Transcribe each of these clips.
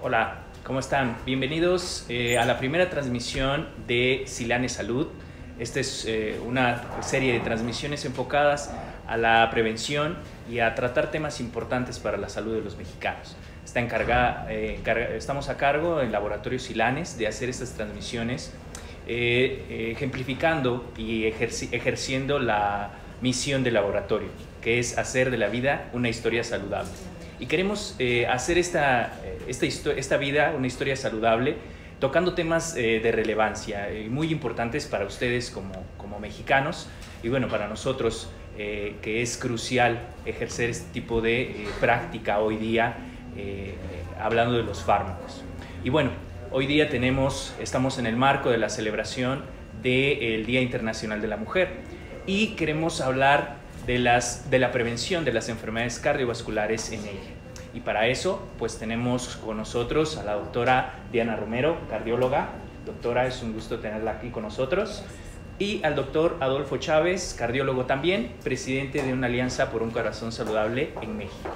Hola, ¿cómo están? Bienvenidos a la primera transmisión de Silane Salud. Esta es una serie de transmisiones enfocadas a la prevención y a tratar temas importantes para la salud de los mexicanos. Estamos a cargo en Laboratorio Silanes de hacer estas transmisiones ejemplificando y ejerciendo la misión del laboratorio, que es hacer de la vida una historia saludable. Y queremos hacer esta vida una historia saludable, tocando temas de relevancia muy importantes para ustedes como mexicanos y bueno, para nosotros que es crucial ejercer este tipo de práctica hoy día, hablando de los fármacos. Y bueno, hoy día estamos en el marco de la celebración del Día Internacional de la Mujer y queremos hablar de la prevención de las enfermedades cardiovasculares en ella. Y para eso, pues tenemos con nosotros a la doctora Diana Romero, cardióloga. Doctora, es un gusto tenerla aquí con nosotros. Y al doctor Adolfo Chávez, cardiólogo también, presidente de una alianza por un corazón saludable en México.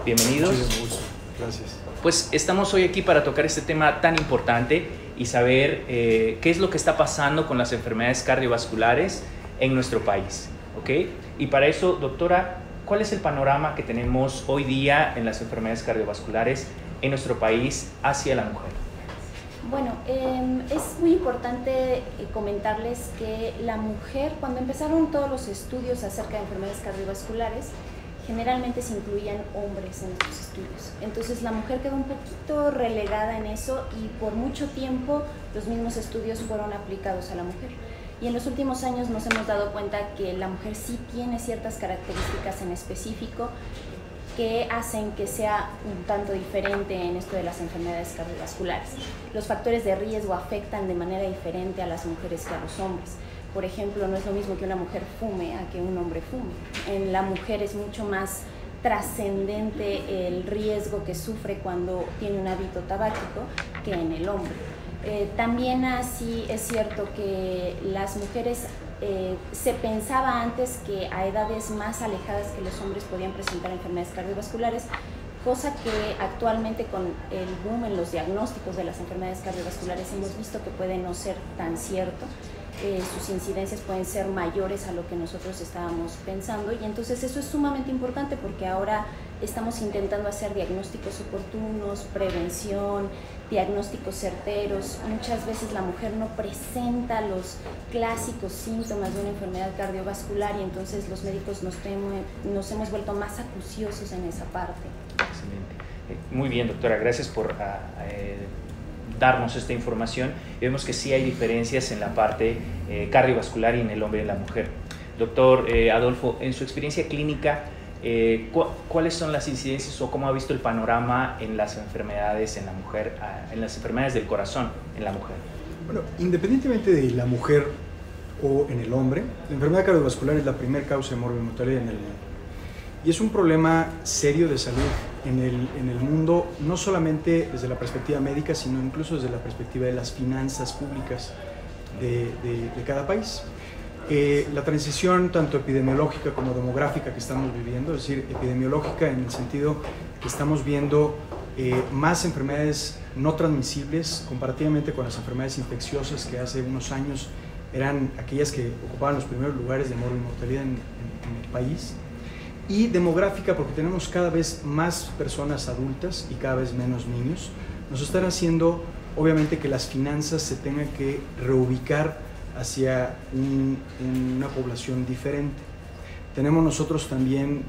Bienvenidos. Muchísimo gusto. Gracias. Pues estamos hoy aquí para tocar este tema tan importante y saber qué es lo que está pasando con las enfermedades cardiovasculares en nuestro país. ¿Ok? Y para eso, doctora, ¿cuál es el panorama que tenemos hoy día en las enfermedades cardiovasculares en nuestro país hacia la mujer? Bueno, es muy importante comentarles que la mujer, cuando empezaron todos los estudios acerca de enfermedades cardiovasculares, generalmente se incluían hombres en estos estudios. Entonces la mujer quedó un poquito relegada en eso y por mucho tiempo los mismos estudios fueron aplicados a la mujer. Y en los últimos años nos hemos dado cuenta que la mujer sí tiene ciertas características en específico que hacen que sea un tanto diferente en esto de las enfermedades cardiovasculares. Los factores de riesgo afectan de manera diferente a las mujeres que a los hombres. Por ejemplo, no es lo mismo que una mujer fume a que un hombre fume. En la mujer es mucho más trascendente el riesgo que sufre cuando tiene un hábito tabáquico que en el hombre. También así es cierto que las mujeres, se pensaba antes que a edades más alejadas que los hombres podían presentar enfermedades cardiovasculares, cosa que actualmente con el boom en los diagnósticos de las enfermedades cardiovasculares hemos visto que puede no ser tan cierto. Sus incidencias pueden ser mayores a lo que nosotros estábamos pensando y entonces eso es sumamente importante porque ahora estamos intentando hacer diagnósticos oportunos, prevención, diagnósticos certeros. Muchas veces la mujer no presenta los clásicos síntomas de una enfermedad cardiovascular y entonces los médicos nos hemos vuelto más acuciosos en esa parte. Excelente. Muy bien, doctora, gracias por darnos esta información. Vemos que sí hay diferencias en la parte cardiovascular y en el hombre y en la mujer. Doctor Adolfo, en su experiencia clínica, ¿cuáles son las incidencias o cómo ha visto el panorama en las enfermedades en la mujer, en las enfermedades del corazón en la mujer? Bueno, independientemente de la mujer o en el hombre, la enfermedad cardiovascular es la primera causa de morbi-mortalidad en el mundo. Y es un problema serio de salud en el mundo, no solamente desde la perspectiva médica, sino incluso desde la perspectiva de las finanzas públicas de cada país. La transición tanto epidemiológica como demográfica que estamos viviendo, es decir, epidemiológica en el sentido que estamos viendo más enfermedades no transmisibles comparativamente con las enfermedades infecciosas que hace unos años eran aquellas que ocupaban los primeros lugares de morbi-mortalidad en el país. Y demográfica porque tenemos cada vez más personas adultas y cada vez menos niños, nos están haciendo obviamente que las finanzas se tengan que reubicar hacia una población diferente. Tenemos nosotros también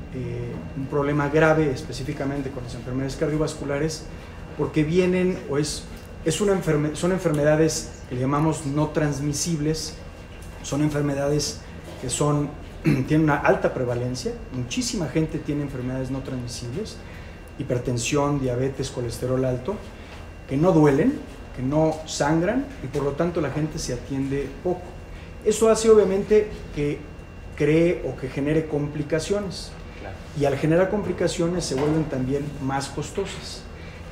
un problema grave específicamente con las enfermedades cardiovasculares porque vienen son enfermedades que le llamamos no transmisibles, son enfermedades que tienen una alta prevalencia, muchísima gente tiene enfermedades no transmisibles, hipertensión, diabetes, colesterol alto, que no duelen, que no sangran y por lo tanto la gente se atiende poco. Eso hace obviamente que cree o que genere complicaciones. Claro. Y al generar complicaciones se vuelven también más costosas.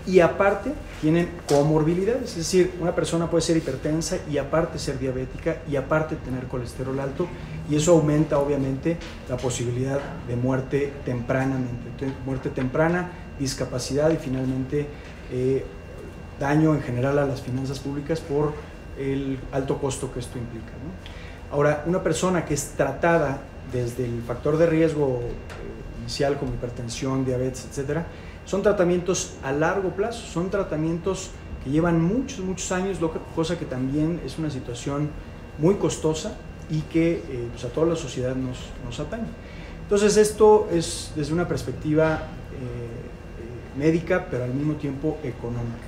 Y aparte tienen comorbilidades, es decir, una persona puede ser hipertensa y aparte ser diabética y aparte tener colesterol alto y eso aumenta obviamente la posibilidad de muerte tempranamente, muerte temprana, discapacidad y finalmente daño en general a las finanzas públicas por el alto costo que esto implica, ¿no? Ahora, una persona que es tratada desde el factor de riesgo inicial como hipertensión, diabetes, etcétera, son tratamientos a largo plazo, son tratamientos que llevan muchos años, cosa que también es una situación muy costosa y que pues a toda la sociedad nos atañe. Entonces esto es desde una perspectiva médica, pero al mismo tiempo económica.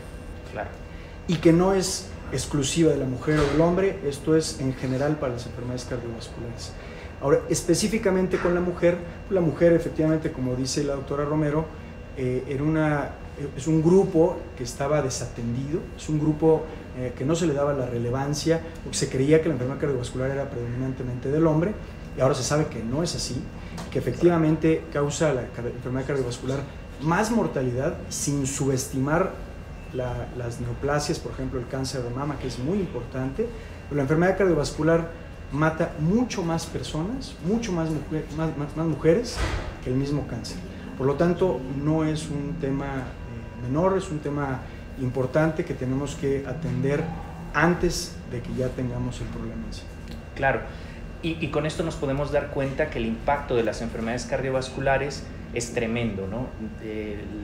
Claro. Y que no es exclusiva de la mujer o del hombre, esto es en general para las enfermedades cardiovasculares. Ahora, específicamente con la mujer efectivamente, como dice la doctora Romero, es un grupo que estaba desatendido, es un grupo que no se le daba la relevancia, porque se creía que la enfermedad cardiovascular era predominantemente del hombre, y ahora se sabe que no es así, que efectivamente causa la enfermedad cardiovascular más mortalidad, sin subestimar las neoplasias, por ejemplo el cáncer de mama, que es muy importante, pero la enfermedad cardiovascular mata mucho más personas, mucho más mujeres que el mismo cáncer. Por lo tanto, no es un tema menor, es un tema importante que tenemos que atender antes de que ya tengamos el problema en sí. Claro, y con esto nos podemos dar cuenta que el impacto de las enfermedades cardiovasculares es tremendo, ¿no?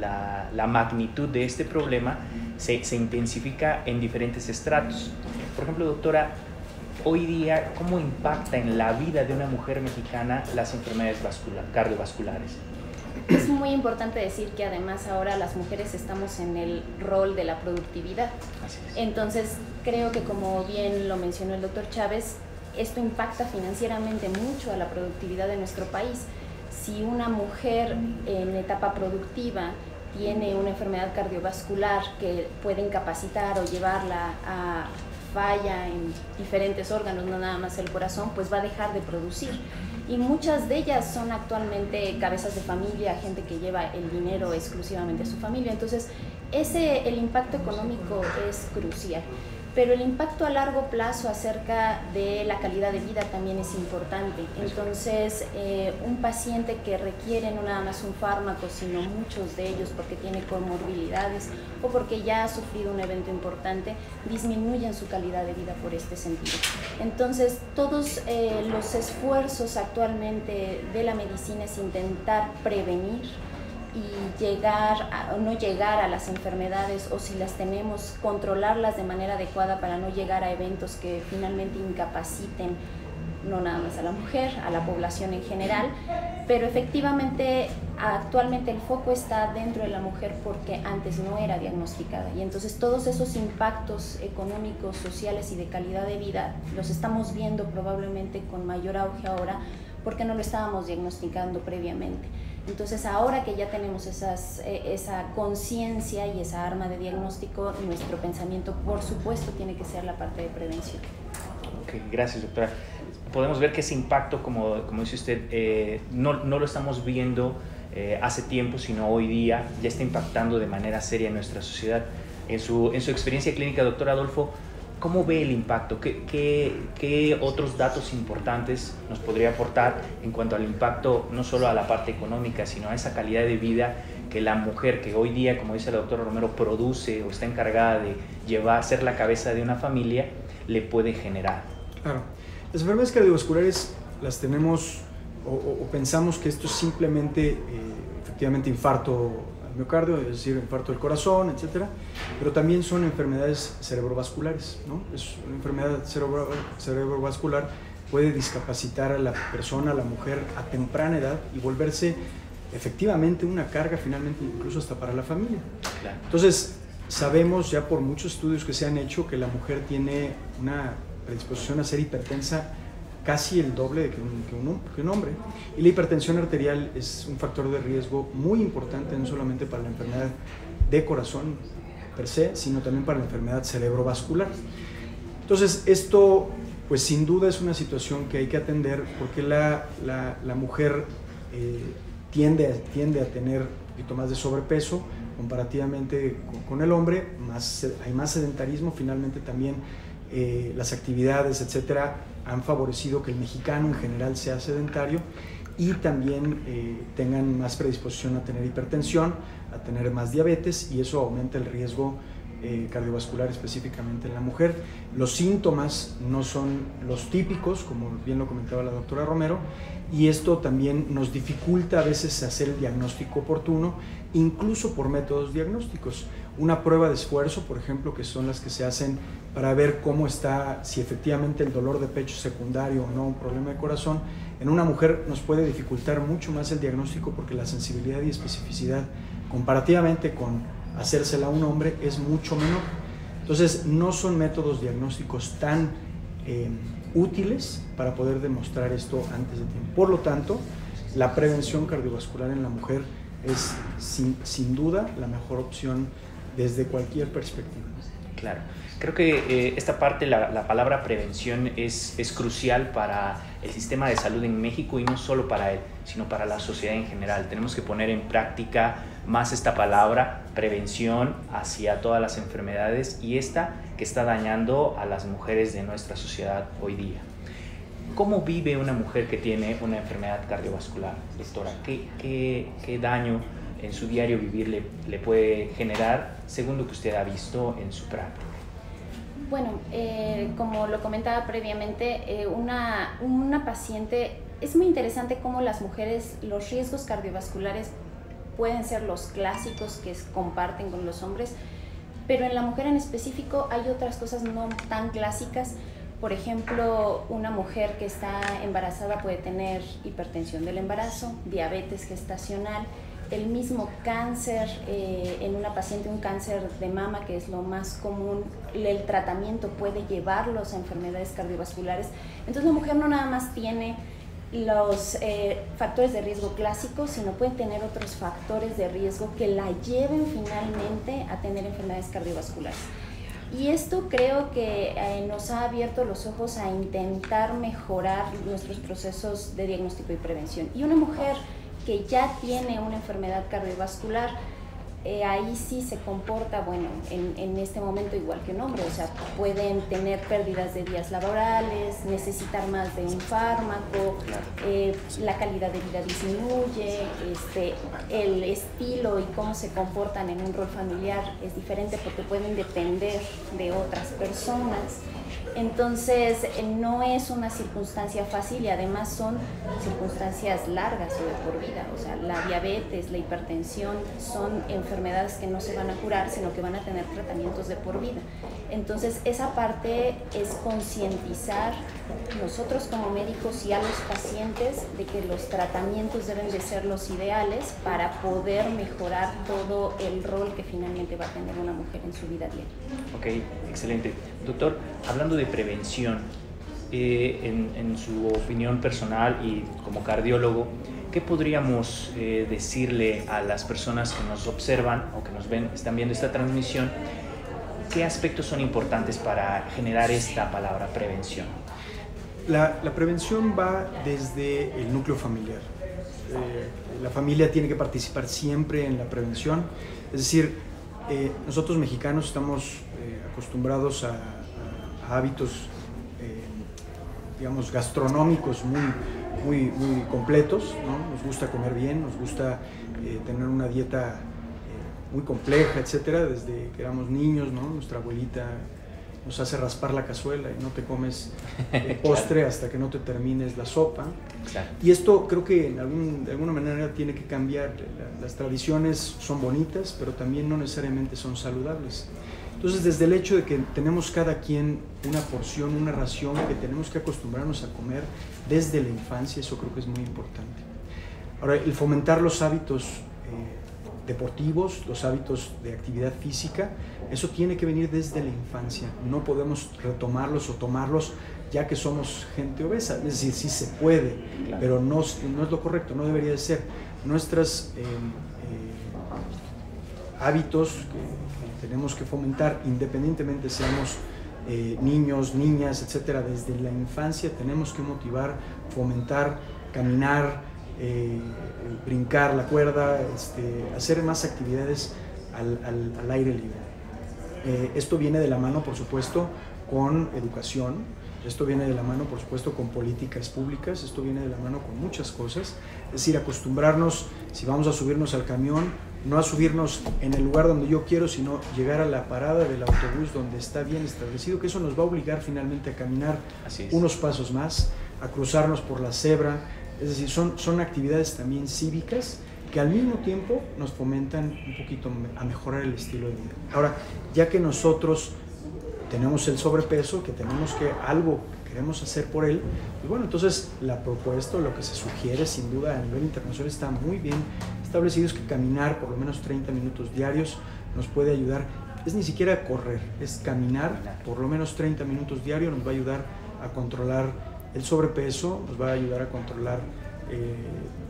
La magnitud de este problema se intensifica en diferentes estratos. Por ejemplo, doctora, hoy día, ¿cómo impacta en la vida de una mujer mexicana las enfermedades cardiovasculares? Es muy importante decir que además ahora las mujeres estamos en el rol de la productividad. Así es. Entonces, creo que como bien lo mencionó el doctor Chávez, esto impacta financieramente mucho a la productividad de nuestro país. Si una mujer en etapa productiva tiene una enfermedad cardiovascular que puede incapacitar o llevarla a falla en diferentes órganos, no nada más el corazón, pues va a dejar de producir. Y muchas de ellas son actualmente cabezas de familia, gente que lleva el dinero exclusivamente a su familia. Entonces, el impacto económico es crucial. Pero el impacto a largo plazo acerca de la calidad de vida también es importante. Entonces, un paciente que requiere no nada más un fármaco, sino muchos de ellos porque tiene comorbilidades o porque ya ha sufrido un evento importante, disminuyen su calidad de vida por este sentido. Entonces, todos los esfuerzos actualmente de la medicina es intentar prevenir y no llegar a las enfermedades, o si las tenemos, controlarlas de manera adecuada para no llegar a eventos que finalmente incapaciten no nada más a la mujer, a la población en general, pero efectivamente actualmente el foco está dentro de la mujer porque antes no era diagnosticada, y entonces todos esos impactos económicos, sociales y de calidad de vida los estamos viendo probablemente con mayor auge ahora porque no lo estábamos diagnosticando previamente. Entonces ahora que ya tenemos esa conciencia y esa arma de diagnóstico, nuestro pensamiento por supuesto tiene que ser la parte de prevención. Ok, gracias doctora. Podemos ver que ese impacto, como dice usted, no lo estamos viendo hace tiempo, sino hoy día ya está impactando de manera seria en nuestra sociedad. En su experiencia clínica, doctor Adolfo, ¿cómo ve el impacto? ¿Qué otros datos importantes nos podría aportar en cuanto al impacto, no solo a la parte económica, sino a esa calidad de vida que la mujer, que hoy día, como dice la doctora Romero, produce o está encargada de ser la cabeza de una familia, le puede generar? Claro. Las enfermedades cardiovasculares las tenemos o pensamos que esto es simplemente, efectivamente, infarto al miocardio, es decir, infarto del corazón, etcétera, pero también son enfermedades cerebrovasculares, ¿no? Es una enfermedad cerebrovascular, puede discapacitar a la persona, a la mujer, a temprana edad y volverse efectivamente una carga finalmente incluso hasta para la familia. Claro. Entonces, sabemos ya por muchos estudios que se han hecho que la mujer tiene una predisposición a ser hipertensa casi el doble que un hombre, y la hipertensión arterial es un factor de riesgo muy importante no solamente para la enfermedad de corazón per se, sino también para la enfermedad cerebrovascular. Entonces esto pues sin duda es una situación que hay que atender porque la mujer tiende a tener un poquito más de sobrepeso comparativamente con el hombre, hay más sedentarismo, finalmente también las actividades, etcétera, han favorecido que el mexicano en general sea sedentario y también tengan más predisposición a tener hipertensión, a tener más diabetes, y eso aumenta el riesgo cardiovascular específicamente en la mujer. Los síntomas no son los típicos, como bien lo comentaba la doctora Romero, y esto también nos dificulta a veces hacer el diagnóstico oportuno, incluso por métodos diagnósticos. Una prueba de esfuerzo, por ejemplo, que son las que se hacen para ver cómo está, si efectivamente el dolor de pecho es secundario o no, un problema de corazón, en una mujer nos puede dificultar mucho más el diagnóstico porque la sensibilidad y especificidad comparativamente con hacérsela a un hombre es mucho menor. Entonces no son métodos diagnósticos tan útiles para poder demostrar esto antes de tiempo. Por lo tanto, la prevención cardiovascular en la mujer es sin duda la mejor opción desde cualquier perspectiva. Claro, creo que esta parte, la palabra prevención es crucial para el sistema de salud en México, y no solo para él, sino para la sociedad en general. Tenemos que poner en práctica más esta palabra, prevención, hacia todas las enfermedades, y esta que está dañando a las mujeres de nuestra sociedad hoy día. ¿Cómo vive una mujer que tiene una enfermedad cardiovascular, doctora? ¿Qué daño en su diario vivir le puede generar, según lo que usted ha visto en su práctica? Bueno, como lo comentaba previamente, una paciente, es muy interesante cómo las mujeres, los riesgos cardiovasculares pueden ser los clásicos que comparten con los hombres, pero en la mujer en específico hay otras cosas no tan clásicas. Por ejemplo, una mujer que está embarazada puede tener hipertensión del embarazo, diabetes gestacional, el mismo cáncer, en una paciente un cáncer de mama, que es lo más común, el tratamiento puede llevarlos a enfermedades cardiovasculares. Entonces la mujer no nada más tiene los factores de riesgo clásicos, sino puede tener otros factores de riesgo que la lleven finalmente a tener enfermedades cardiovasculares. Y esto creo que nos ha abierto los ojos a intentar mejorar nuestros procesos de diagnóstico y prevención. Y una mujer que ya tiene una enfermedad cardiovascular, ahí sí se comporta, bueno, en este momento igual que un hombre, o sea, pueden tener pérdidas de días laborales, necesitar más de un fármaco, la calidad de vida disminuye, el estilo y cómo se comportan en un rol familiar es diferente porque pueden depender de otras personas. Entonces no es una circunstancia fácil, y además son circunstancias largas y de por vida. O sea, la diabetes, la hipertensión son enfermedades que no se van a curar, sino que van a tener tratamientos de por vida. Entonces esa parte es concientizar nosotros como médicos y a los pacientes de que los tratamientos deben de ser los ideales para poder mejorar todo el rol que finalmente va a tener una mujer en su vida diaria. Ok, excelente. Doctor, hablando de prevención, en su opinión personal y como cardiólogo, ¿qué podríamos decirle a las personas que nos observan o que nos ven, están viendo esta transmisión? ¿Qué aspectos son importantes para generar esta palabra prevención? La prevención va desde el núcleo familiar. La familia tiene que participar siempre en la prevención. Es decir, nosotros mexicanos estamos acostumbrados a hábitos, digamos, gastronómicos muy completos, ¿no? Nos gusta comer bien, nos gusta tener una dieta muy compleja, etcétera, desde que éramos niños, ¿no? Nuestra abuelita nos hace raspar la cazuela y no te comes el postre claro, hasta que no te termines la sopa. Claro. Y esto creo que de alguna manera tiene que cambiar. Las tradiciones son bonitas, pero también no necesariamente son saludables. Entonces, desde el hecho de que tenemos cada quien una porción, una ración que tenemos que acostumbrarnos a comer desde la infancia, eso creo que es muy importante. Ahora, el fomentar los hábitos deportivos, los hábitos de actividad física, eso tiene que venir desde la infancia. No podemos retomarlos o tomarlos ya que somos gente obesa. Es decir, sí se puede, claro, pero no es lo correcto, no debería de ser. Nuestros hábitos que tenemos que fomentar, independientemente seamos niños, niñas, etcétera, desde la infancia tenemos que motivar, fomentar, caminar, brincar la cuerda, hacer más actividades al aire libre. Esto viene de la mano, por supuesto, con educación, esto viene de la mano, por supuesto, con políticas públicas, esto viene de la mano con muchas cosas. Es decir, acostumbrarnos, si vamos a subirnos al camión, no a subirnos en el lugar donde yo quiero, sino llegar a la parada del autobús donde está bien establecido, que eso nos va a obligar finalmente a caminar unos pasos más, a cruzarnos por la cebra. Es decir, son actividades también cívicas que al mismo tiempo nos fomentan un poquito a mejorar el estilo de vida. Ahora, ya que nosotros tenemos el sobrepeso, que tenemos que algo queremos hacer por él, y bueno, entonces la propuesta, lo que se sugiere sin duda a nivel internacional está muy bien establecido, es que caminar por lo menos 30 minutos diarios nos puede ayudar. Es ni siquiera correr, es caminar por lo menos 30 minutos diarios, nos va a ayudar a controlar el sobrepeso, nos va a ayudar a controlar,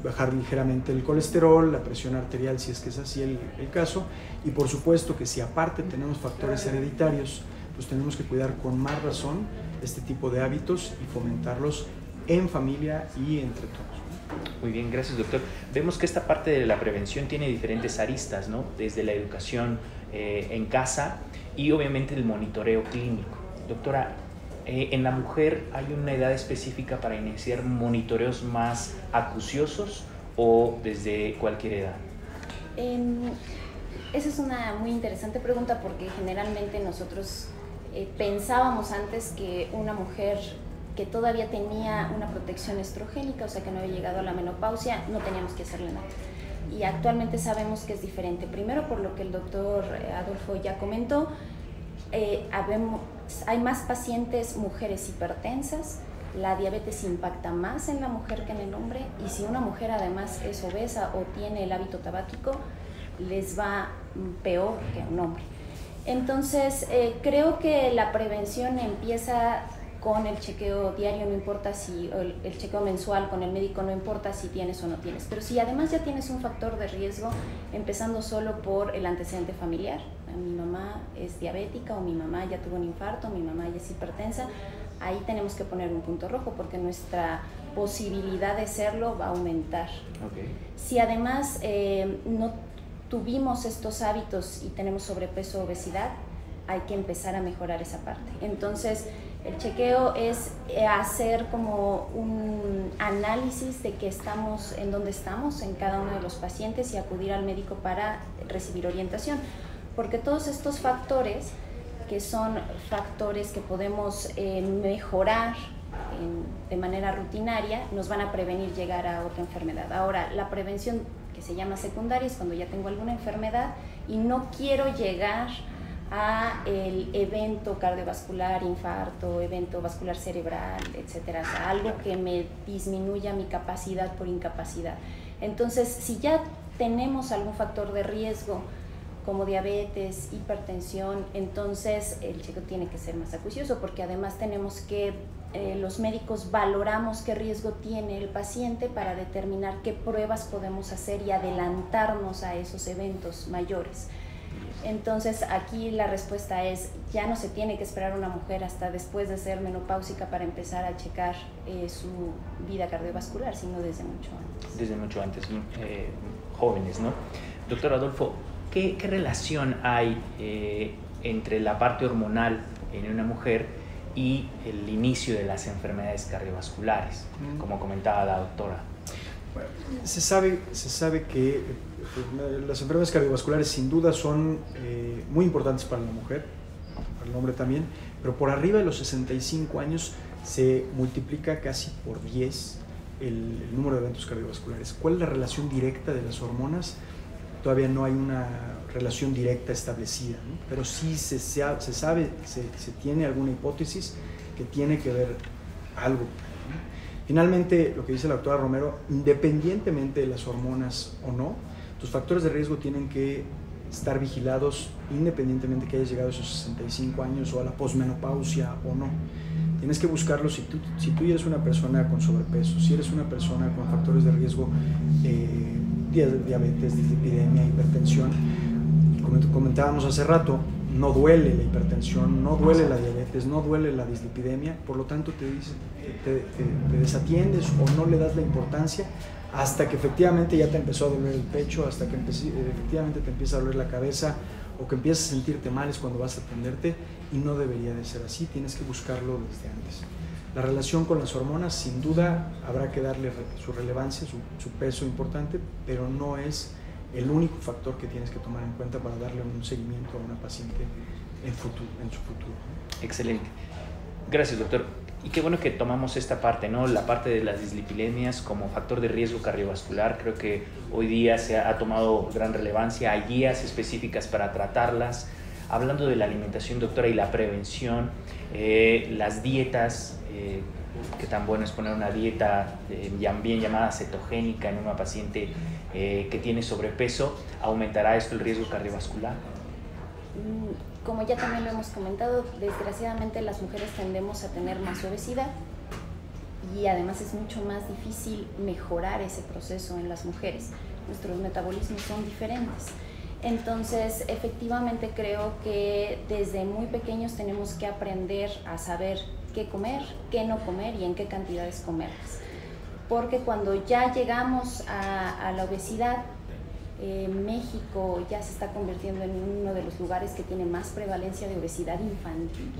bajar ligeramente el colesterol, la presión arterial, si es que es así el caso, y por supuesto que si aparte tenemos factores hereditarios, pues tenemos que cuidar con más razón este tipo de hábitos y fomentarlos en familia y entre todos. Muy bien, gracias, doctor. Vemos que esta parte de la prevención tiene diferentes aristas, ¿no? Desde la educación en casa y obviamente el monitoreo clínico. Doctora, ¿en la mujer hay una edad específica para iniciar monitoreos más acuciosos o desde cualquier edad? Esa es una muy interesante pregunta, porque generalmente nosotros pensábamos antes que una mujer que todavía tenía una protección estrogénica, o sea que no había llegado a la menopausia, no teníamos que hacerle nada. Y actualmente sabemos que es diferente. Primero, por lo que el doctor Adolfo ya comentó, hay más pacientes mujeres hipertensas, la diabetes impacta más en la mujer que en el hombre, y si una mujer además es obesa o tiene el hábito tabáquico, les va peor que a un hombre. Entonces, creo que la prevención empieza con el chequeo diario, no importa si el chequeo mensual con el médico, no importa si tienes o no tienes, pero si además ya tienes un factor de riesgo, empezando solo por el antecedente familiar, mi mamá es diabética, o mi mamá ya tuvo un infarto, mi mamá ya es hipertensa, ahí tenemos que poner un punto rojo, porque nuestra posibilidad de serlo va a aumentar. Okay. Si además no tuvimos estos hábitos y tenemos sobrepeso o obesidad, hay que empezar a mejorar esa parte. Entonces, el chequeo es hacer como un análisis de que estamos, en dónde estamos en cada uno de los pacientes, y acudir al médico para recibir orientación. Porque todos estos factores, que son factores que podemos mejorar de manera rutinaria, nos van a prevenir llegar a otra enfermedad. Ahora, la prevención que se llama secundaria es cuando ya tengo alguna enfermedad y no quiero llegar a el evento cardiovascular, infarto, evento vascular cerebral, etcétera, o sea, algo que me disminuya mi capacidad por incapacidad. Entonces, si ya tenemos algún factor de riesgo como diabetes, hipertensión, entonces el chequeo tiene que ser más acucioso, porque además tenemos que, los médicos valoramos qué riesgo tiene el paciente para determinar qué pruebas podemos hacer y adelantarnos a esos eventos mayores. Entonces, aquí la respuesta es, ya no se tiene que esperar una mujer hasta después de ser menopáusica para empezar a checar su vida cardiovascular, sino desde mucho antes. Desde mucho antes, jóvenes, ¿no? Doctor Adolfo, ¿qué relación hay entre la parte hormonal en una mujer y el inicio de las enfermedades cardiovasculares, como comentaba la doctora? Bueno, se sabe que las enfermedades cardiovasculares sin duda son muy importantes para la mujer, para el hombre también, pero por arriba de los 65 años se multiplica casi por 10 el número de eventos cardiovasculares. ¿Cuál es la relación directa de las hormonas? Todavía no hay una relación directa establecida, ¿no? Pero sí se sabe, se tiene alguna hipótesis que tiene que ver algo, ¿no? Finalmente, lo que dice la doctora Romero, independientemente de las hormonas o no, tus factores de riesgo tienen que estar vigilados independientemente que hayas llegado a esos 65 años o a la posmenopausia o no. Tienes que buscarlo si tú eres una persona con sobrepeso, si eres una persona con factores de riesgo, diabetes, dislipidemia, hipertensión. Y como comentábamos hace rato, no duele la hipertensión, no duele la diabetes, no duele la dislipidemia, por lo tanto te desatiendes o no le das la importancia hasta que efectivamente ya te empezó a doler el pecho, hasta que efectivamente te empieza a doler la cabeza o que empiezas a sentirte mal, es cuando vas a atenderte, y no debería de ser así, tienes que buscarlo desde antes. La relación con las hormonas, sin duda, habrá que darle su relevancia, su peso importante, pero no es el único factor que tienes que tomar en cuenta para darle un seguimiento a una paciente en su futuro. Excelente. Gracias, doctor. Y qué bueno que tomamos esta parte, ¿no? La parte de las dislipidemias como factor de riesgo cardiovascular. Creo que hoy día se ha tomado gran relevancia. Hay guías específicas para tratarlas. Hablando de la alimentación, doctora, y la prevención, las dietas, qué tan bueno es poner una dieta bien llamada cetogénica en una paciente que tiene sobrepeso. ¿Aumentará esto el riesgo cardiovascular? Como ya también lo hemos comentado, desgraciadamente las mujeres tendemos a tener más obesidad y además es mucho más difícil mejorar ese proceso en las mujeres. Nuestros metabolismos son diferentes. Entonces, efectivamente creo que desde muy pequeños tenemos que aprender a saber qué comer, qué no comer y en qué cantidades comerlas. Porque cuando ya llegamos a la obesidad, México ya se está convirtiendo en uno de los lugares que tiene más prevalencia de obesidad infantil.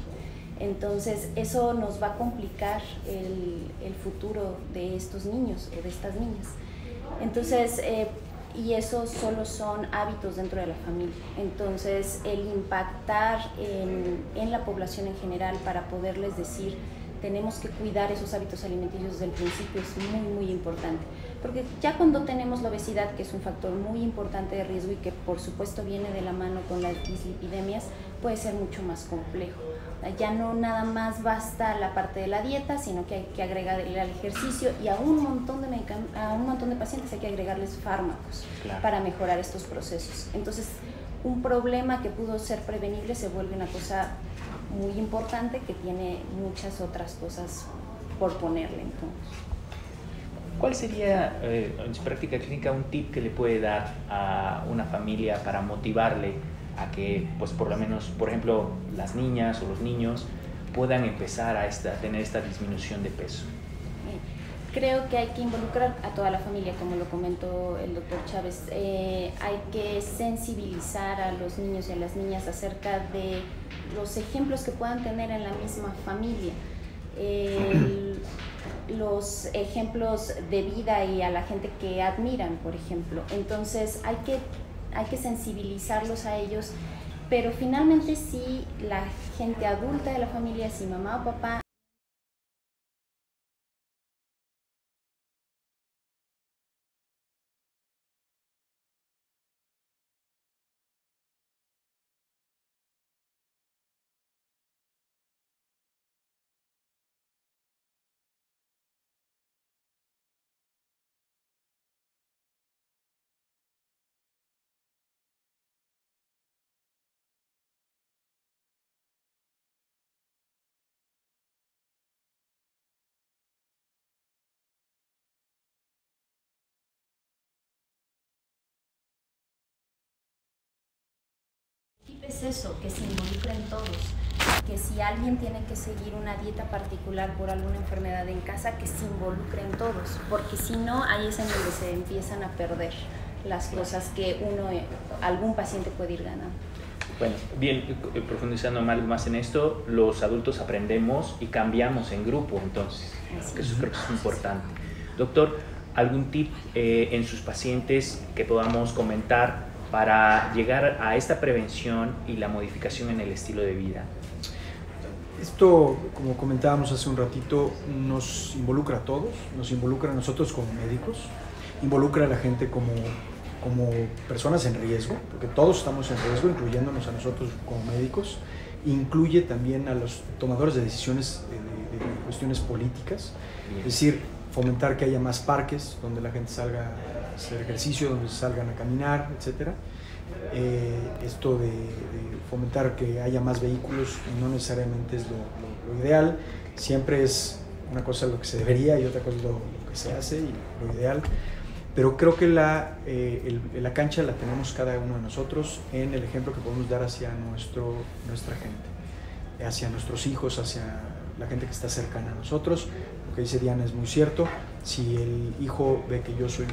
Entonces, eso nos va a complicar el futuro de estos niños o de estas niñas. Entonces, y eso solo son hábitos dentro de la familia. Entonces, el impactar en la población en general para poderles decir tenemos que cuidar esos hábitos alimenticios desde el principio es muy importante, porque ya cuando tenemos la obesidad, que es un factor muy importante de riesgo y que por supuesto viene de la mano con las dislipidemias, puede ser mucho más complejo. Ya no nada más basta la parte de la dieta, sino que hay que agregarle al ejercicio y a un montón de pacientes hay que agregarles fármacos para mejorar estos procesos. Entonces, un problema que pudo ser prevenible se vuelve una cosa muy importante que tiene muchas otras cosas por ponerle. Entonces, ¿cuál sería en su práctica clínica un tip que le puede dar a una familia para motivarle a que, pues por lo menos, por ejemplo, las niñas o los niños puedan empezar a tener esta disminución de peso? Creo que hay que involucrar a toda la familia, como lo comentó el doctor Chávez. Hay que sensibilizar a los niños y a las niñas acerca de los ejemplos que puedan tener en la misma familia. Los ejemplos de vida y a la gente que admiran, por ejemplo. Entonces hay que sensibilizarlos a ellos, pero finalmente si la gente adulta de la familia, si mamá o papá, es eso, que se involucren todos, que si alguien tiene que seguir una dieta particular por alguna enfermedad en casa, que se involucren todos, porque si no, ahí es en donde se empiezan a perder las cosas que algún paciente puede ir ganando. Bueno, bien, profundizando más en esto, los adultos aprendemos y cambiamos en grupo, entonces, que eso creo que es importante. Doctor, ¿algún tip en sus pacientes que podamos comentar para llegar a esta prevención y la modificación en el estilo de vida? Esto, como comentábamos hace un ratito, nos involucra a todos, nos involucra a nosotros como médicos, involucra a la gente como personas en riesgo, porque todos estamos en riesgo, incluyéndonos a nosotros como médicos, incluye también a los tomadores de decisiones de cuestiones políticas, es decir, fomentar que haya más parques donde la gente salga a hacer ejercicio, donde salgan a caminar, etc. Esto de fomentar que haya más vehículos no necesariamente es lo ideal, siempre es una cosa lo que se debería y otra cosa lo que se hace y lo ideal, pero creo que la cancha la tenemos cada uno de nosotros en el ejemplo que podemos dar hacia nuestra gente, hacia nuestros hijos, hacia la gente que está cercana a nosotros. Lo que dice Diana es muy cierto. Si el hijo ve que yo soy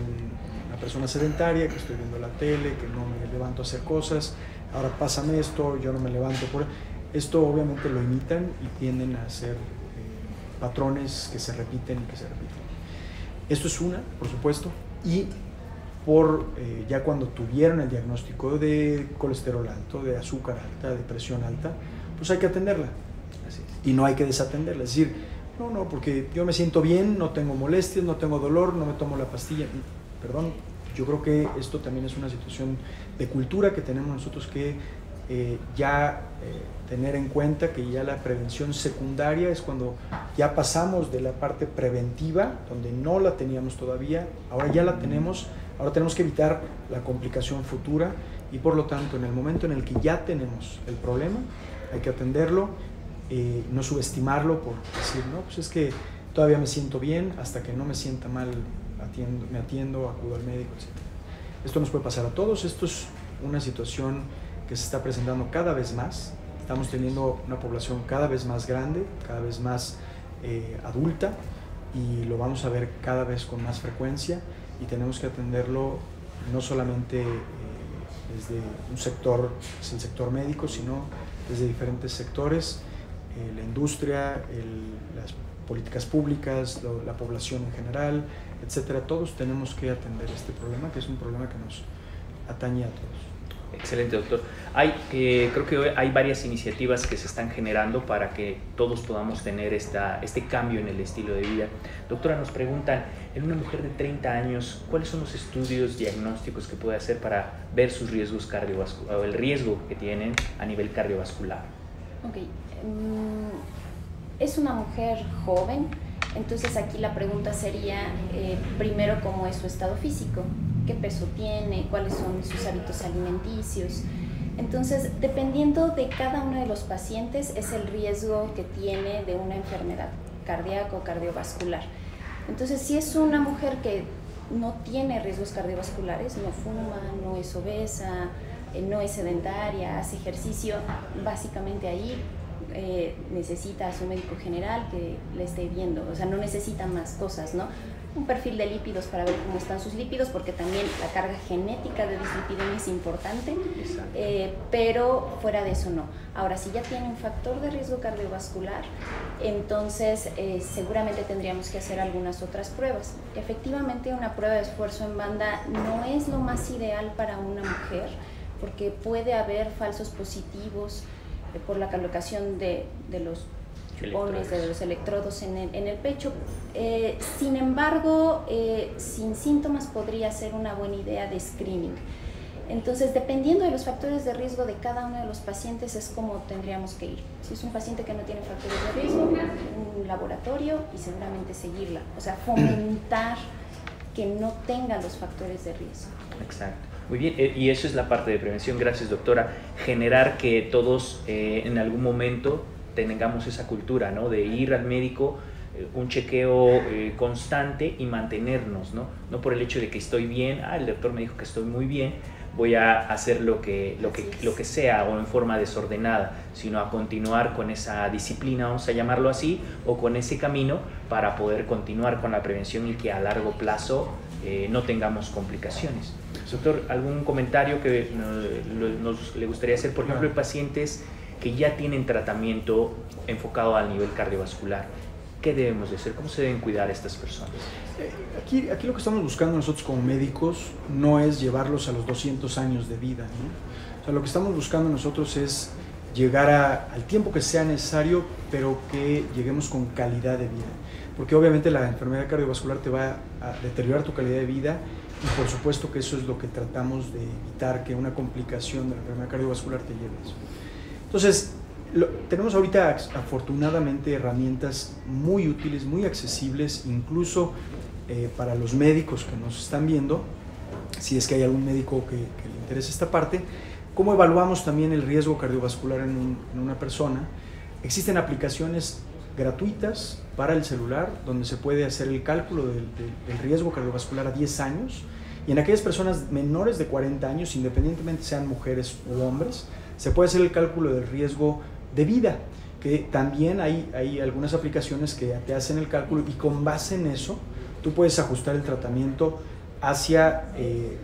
una persona sedentaria, que estoy viendo la tele, que no me levanto a hacer cosas, ahora pásame esto, yo no me levanto por esto, obviamente lo imitan y tienden a hacer patrones que se repiten y que se repiten. Esto es una, por supuesto, y por ya cuando tuvieron el diagnóstico de colesterol alto, de azúcar alta, de presión alta, pues hay que atenderla. Así es. Y no hay que desatenderla, es decir, no, porque yo me siento bien, no tengo molestias, no tengo dolor, no me tomo la pastilla. Perdón, yo creo que esto también es una situación de cultura que tenemos nosotros que tener en cuenta que ya la prevención secundaria es cuando ya pasamos de la parte preventiva, donde no la teníamos todavía, ahora ya la tenemos, ahora tenemos que evitar la complicación futura y por lo tanto en el momento en el que ya tenemos el problema hay que atenderlo, no subestimarlo por decir, no, pues es que todavía me siento bien, hasta que no me sienta mal me atiendo, acudo al médico, etc. Esto nos puede pasar a todos, esto es una situación que se está presentando cada vez más. Estamos teniendo una población cada vez más grande, cada vez más adulta y lo vamos a ver cada vez con más frecuencia y tenemos que atenderlo no solamente desde un sector, es el sector médico, sino desde diferentes sectores, la industria, las políticas públicas, la población en general, etcétera. Todos tenemos que atender este problema, que es un problema que nos atañe a todos. Excelente, doctor. Creo que hoy hay varias iniciativas que se están generando para que todos podamos tener este cambio en el estilo de vida. Doctora, nos preguntan, en una mujer de 30 años, ¿cuáles son los estudios diagnósticos que puede hacer para ver sus riesgos cardiovasculares o el riesgo que tienen a nivel cardiovascular? Ok, es una mujer joven, entonces aquí la pregunta sería, primero, ¿cómo es su estado físico? ¿Qué peso tiene? ¿Cuáles son sus hábitos alimenticios? Entonces, dependiendo de cada uno de los pacientes, es el riesgo que tiene de una enfermedad cardíaca o cardiovascular. Entonces, si es una mujer que no tiene riesgos cardiovasculares, no fuma, no es obesa, no es sedentaria, hace ejercicio, básicamente ahí necesita a su médico general que le esté viendo, o sea, no necesita más cosas, ¿no? Un perfil de lípidos para ver cómo están sus lípidos, porque también la carga genética de dislipidemia es importante, pero fuera de eso no. Ahora, si ya tiene un factor de riesgo cardiovascular, entonces seguramente tendríamos que hacer algunas otras pruebas. Efectivamente, una prueba de esfuerzo en banda no es lo más ideal para una mujer, porque puede haber falsos positivos por la colocación de los chupones, de los electrodos en el pecho. Sin embargo, sin síntomas podría ser una buena idea de screening. Entonces, dependiendo de los factores de riesgo de cada uno de los pacientes, es como tendríamos que ir. Si es un paciente que no tiene factores de riesgo, un laboratorio y seguramente seguirla. O sea, fomentar que no tenga los factores de riesgo. Exacto. Muy bien, y eso es la parte de prevención. Gracias, doctora. Generar que todos en algún momento tengamos esa cultura, ¿no? De ir al médico, un chequeo constante y mantenernos, ¿no? No por el hecho de que estoy bien, el doctor me dijo que estoy muy bien, voy a hacer lo que sea o en forma desordenada, sino a continuar con esa disciplina, vamos a llamarlo así, o con ese camino para poder continuar con la prevención y que a largo plazo no tengamos complicaciones. Doctor, ¿algún comentario que le gustaría hacer? Por ejemplo, en pacientes que ya tienen tratamiento enfocado al nivel cardiovascular, ¿qué debemos de hacer? ¿Cómo se deben cuidar a estas personas? Aquí lo que estamos buscando nosotros como médicos no es llevarlos a los 200 años de vida, ¿no? O sea, lo que estamos buscando nosotros es llegar al tiempo que sea necesario, pero que lleguemos con calidad de vida. Porque obviamente la enfermedad cardiovascular te va a deteriorar tu calidad de vida y por supuesto que eso es lo que tratamos de evitar, que una complicación de la enfermedad cardiovascular te lleve a eso. Entonces, tenemos ahorita afortunadamente herramientas muy útiles, muy accesibles, incluso para los médicos que nos están viendo, si es que hay algún médico que le interese esta parte. ¿Cómo evaluamos también el riesgo cardiovascular en una persona? Existen aplicaciones gratuitas para el celular donde se puede hacer el cálculo del riesgo cardiovascular a 10 años y en aquellas personas menores de 40 años, independientemente sean mujeres u hombres, se puede hacer el cálculo del riesgo de vida, que también hay algunas aplicaciones que te hacen el cálculo y con base en eso tú puedes ajustar el tratamiento hacia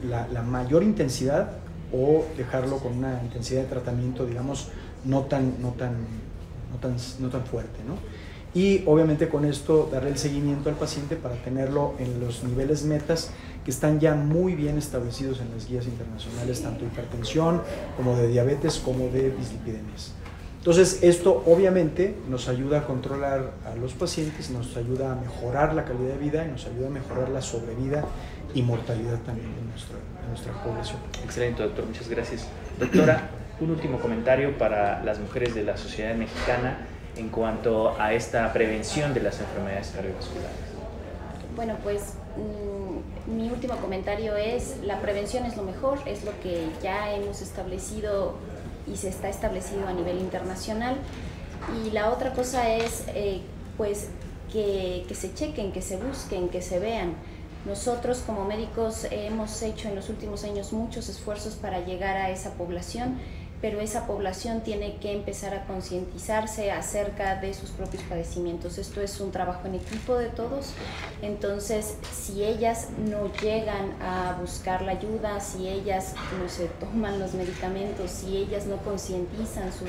la mayor intensidad o dejarlo con una intensidad de tratamiento, digamos, no tan fuerte, ¿no? y obviamente con esto darle el seguimiento al paciente para tenerlo en los niveles metas que están ya muy bien establecidos en las guías internacionales, tanto de hipertensión como de diabetes como de dislipidemias. Entonces esto obviamente nos ayuda a controlar a los pacientes, nos ayuda a mejorar la calidad de vida y nos ayuda a mejorar la sobrevida y mortalidad también de nuestra población. Excelente, doctor, muchas gracias. Doctora, un último comentario para las mujeres de la sociedad mexicana en cuanto a esta prevención de las enfermedades cardiovasculares. Bueno, pues mi último comentario es: la prevención es lo mejor, es lo que ya hemos establecido y se está establecido a nivel internacional. Y la otra cosa es pues que se chequen, que se busquen, que se vean. Nosotros como médicos hemos hecho en los últimos años muchos esfuerzos para llegar a esa población, pero esa población tiene que empezar a concientizarse acerca de sus propios padecimientos. Esto es un trabajo en equipo de todos, entonces si ellas no llegan a buscar la ayuda, si ellas no se toman los medicamentos, si ellas no concientizan su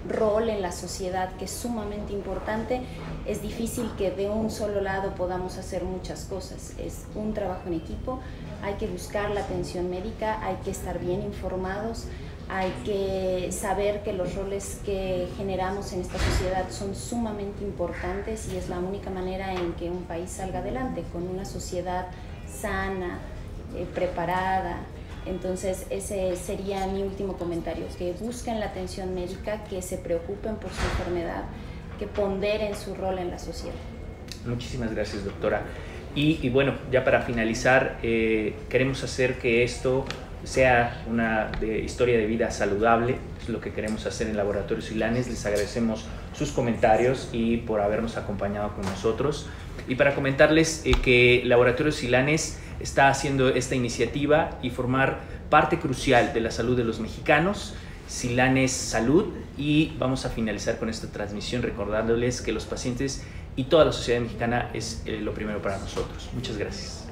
rol en la sociedad, que es sumamente importante, es difícil que de un solo lado podamos hacer muchas cosas. Es un trabajo en equipo, hay que buscar la atención médica, hay que estar bien informados, hay que saber que los roles que generamos en esta sociedad son sumamente importantes y es la única manera en que un país salga adelante, con una sociedad sana, preparada. Entonces ese sería mi último comentario, que busquen la atención médica, que se preocupen por su enfermedad, que ponderen su rol en la sociedad. Muchísimas gracias, doctora. Y bueno, ya para finalizar, queremos hacer que esto sea una historia de vida saludable, es lo que queremos hacer en Laboratorios Silanes. Les agradecemos sus comentarios y por habernos acompañado con nosotros. Y para comentarles que Laboratorios Silanes está haciendo esta iniciativa y formar parte crucial de la salud de los mexicanos, Silanes Salud, y vamos a finalizar con esta transmisión recordándoles que los pacientes y toda la sociedad mexicana es lo primero para nosotros. Muchas gracias.